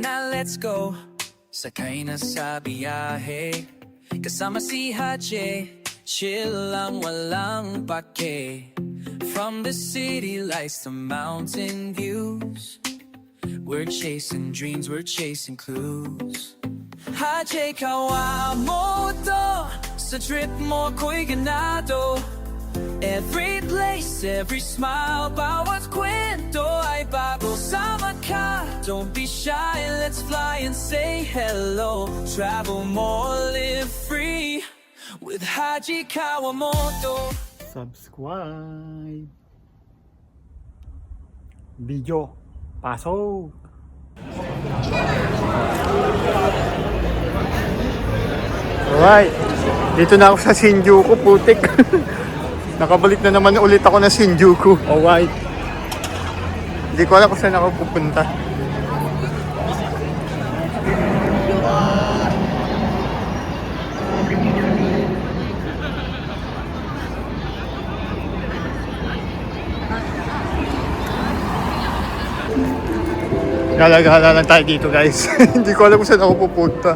na, let's go. Sakay na sa biyahe, kasama si Hache. Chill lang, walang pake. From the city lights to mountain views, we're chasing dreams, we're chasing clues. Hache Kawamoto, sa trip mo ko'y ganado. Every place, every smile, bawat kwento ay bago. Sama ka, don't be shy, let's fly and say hello. Travel more, live free, with Haji Kawamoto. Subscribe. Video. Pasok. Alright. Dito na ako sa Shinjuku, putik. Nakabalik na naman ulit ako na Shinjuku. Alright. Hindi ko alam kung saan ako pupunta. Gala-gala lang tayo dito, guys. Hindi ko alam kung saan ako pupunta.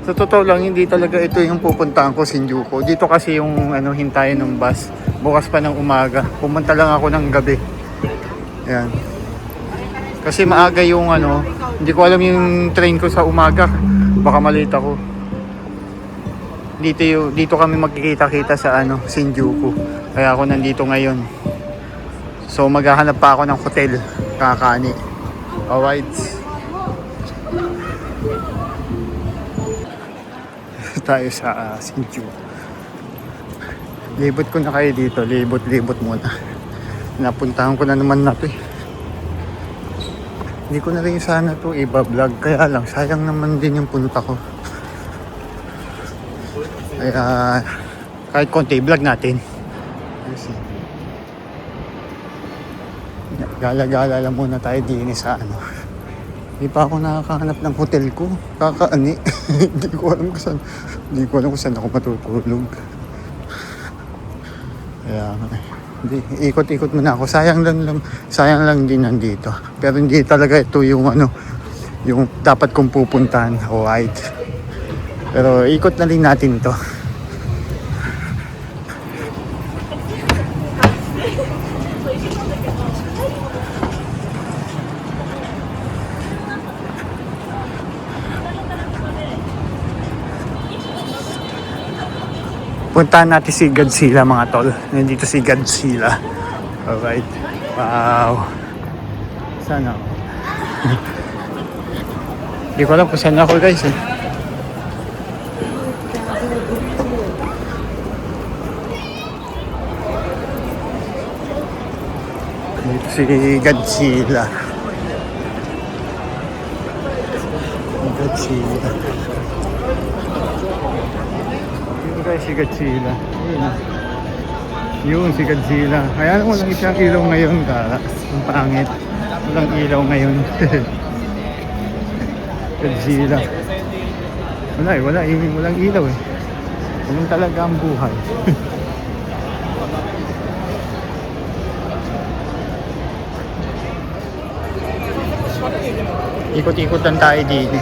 Sa totoo lang, hindi talaga ito yung pupuntahan ko, Shinjuku. Dito kasi yung hintayin ng bus. Bukas pa ng umaga. Pumunta lang ako ng gabi. Ayan. Kasi maaga yung hindi ko alam yung train ko sa umaga. Baka malate ako. Dito kami magkikita-kita sa Shinjuku. Kaya ako nandito ngayon. So maghahanap pa ako ng hotel. Kakani. Alright. Tayo sa Shinjuku. Libot ko na kayo dito. Libot muna. Napuntahan ko na naman na to. Hindi ko na rin sana to iba-vlog. Kaya lang, sayang naman din yung punta ko. Kaya kahit konti, vlog natin. Gala-gala lang muna tayo din sa Hindi pa ako nakakahanap ng hotel ko. Kakaani. Hindi ko alam kung saan ako matutulog. Kaya ikot-ikot muna ako. Sayang lang din nandito. Pero hindi talaga ito yung yung dapat kong pupuntahan. Alright. Pero ikot na rin natin to. Puntahan natin si Godzilla, mga tol. Nandito si Godzilla. Alright. Wow. Sana ako. Hindi ko alam kung saan ako, guys. Nandito si Godzilla. Si Godzilla. Yun si Godzilla. Kaya walang isang ilaw ngayon, kara. Ang pangit. Walang ilaw ngayon. Godzilla. Walang ilaw eh. Ganun talaga ang buhay. Ikot-ikot lang tayo dito.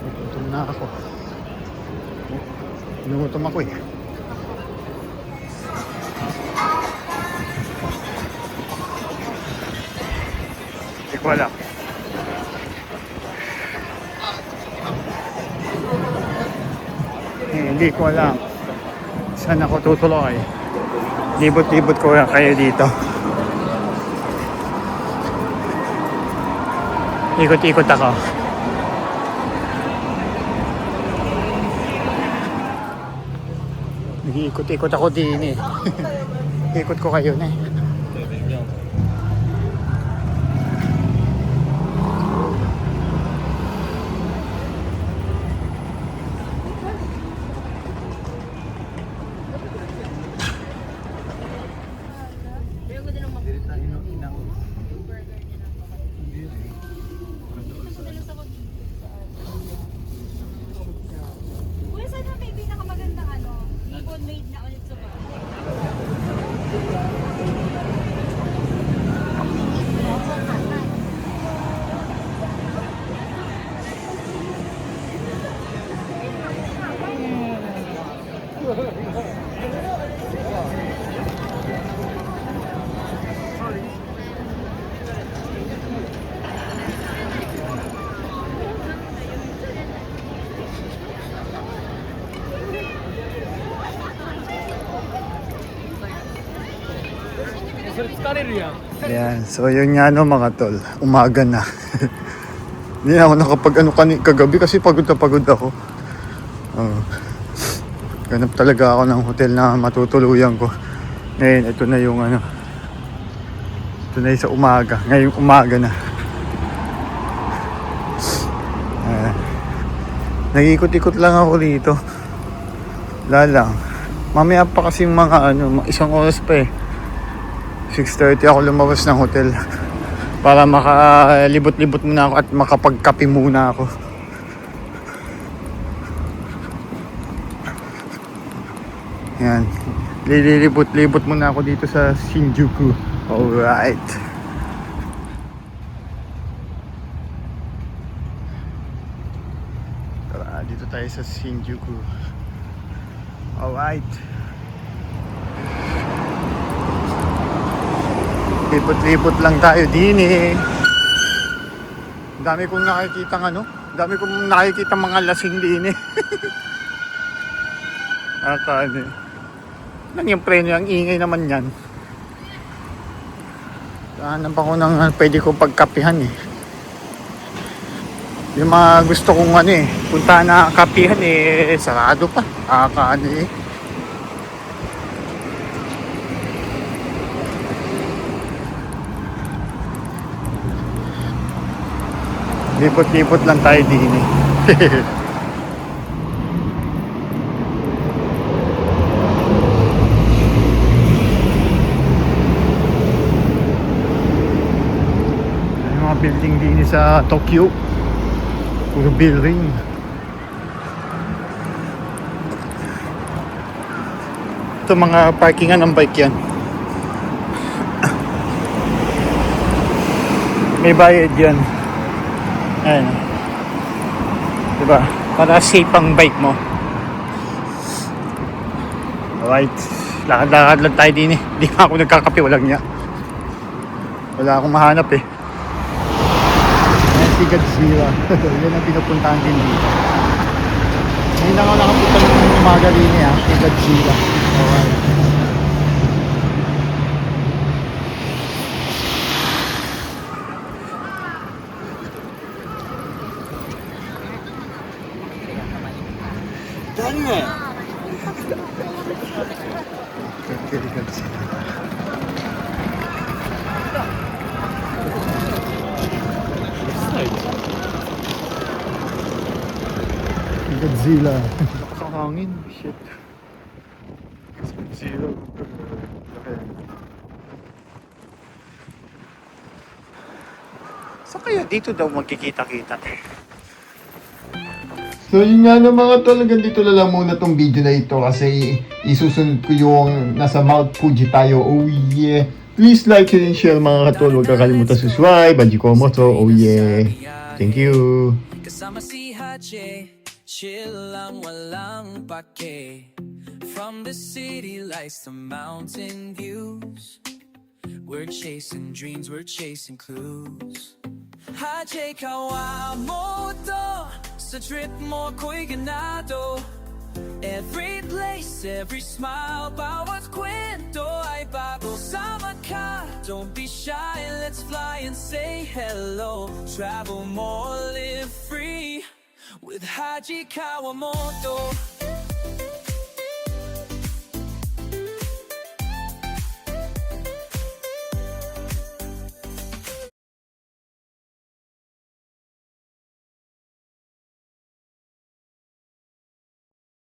Gutom na ako. Inugutom ako eh. Hindi ko alam. Hindi ko alam saan ako tutuloy. Libot-libot ko kayo dito. Ikot-ikot ako. Nag-iikot-ikot ako din eh. Ikot ko kayo na eh. Ayan, so yun nga no mga tol, umaga na. Hindi na ako nakapag kagabi kasi pagod na pagod ako. Ganap talaga ako ng hotel na matutuluyan ko. Ngayon, ito na yung ito na yung sa umaga. Ngayong umaga na. Nag-ikot-ikot lang ako dito. Wala lang. Mamaya pa kasi mga isang oras pa eh. 6:30 ako lumabas ng hotel. Para makalibot-libot muna ako at makapagkape muna ako. Yan. Lilibot-libot muna ako dito sa Shinjuku. Alright. Tara, dito tayo sa Shinjuku. Alright. Libot-libot lang tayo din eh. Dami kong nakikita mga lasing din eh. Lang yung preno, ang ingay naman yan. Hanap ako ng pwede ko pagkapihan eh. Yung mga gusto kong punta na kapihan eh, sarado pa. Eh. Lipot-lipot lang tayo din eh. Yung mga building din sa Tokyo. Puro building. Ito mga parkingan ng bike yan. May bayad yan. Ayan. Diba? Para safe ang bike mo. Alright. Lakad-lakad lang tayo din eh. Hindi pa ako nagkakape. Walang niya. Wala akong mahanap eh. Ayan si Godzilla. Yan ang pinupuntahan din dito. Hindi na ako nakapunta ng umaga din eh. Si Godzilla. Alright. Godzilla. Sa hangin, shit. Godzilla. So kaya dito daw magkikita-kita. So yun nga na mga tol, hanggang dito na lang muna tong video na ito kasi isusunod ko yung nasa Mount Fuji tayo. Oh yeah. Please like and share mga katol. Huwag kakalimutan subscribe. Baji Komoto. Oh yeah. Thank you. Kasama si Hache, chill lang walang pake. From the city lights to mountain views, we're chasing dreams, we're chasing clues. Hache Kawamoto, sa trip mo ko'y ganado. Every place, every smile, bawat kwento ay bago. Sama ka, don't be shy, let's fly and say hello. Travel more, live free with Haji Kawamoto.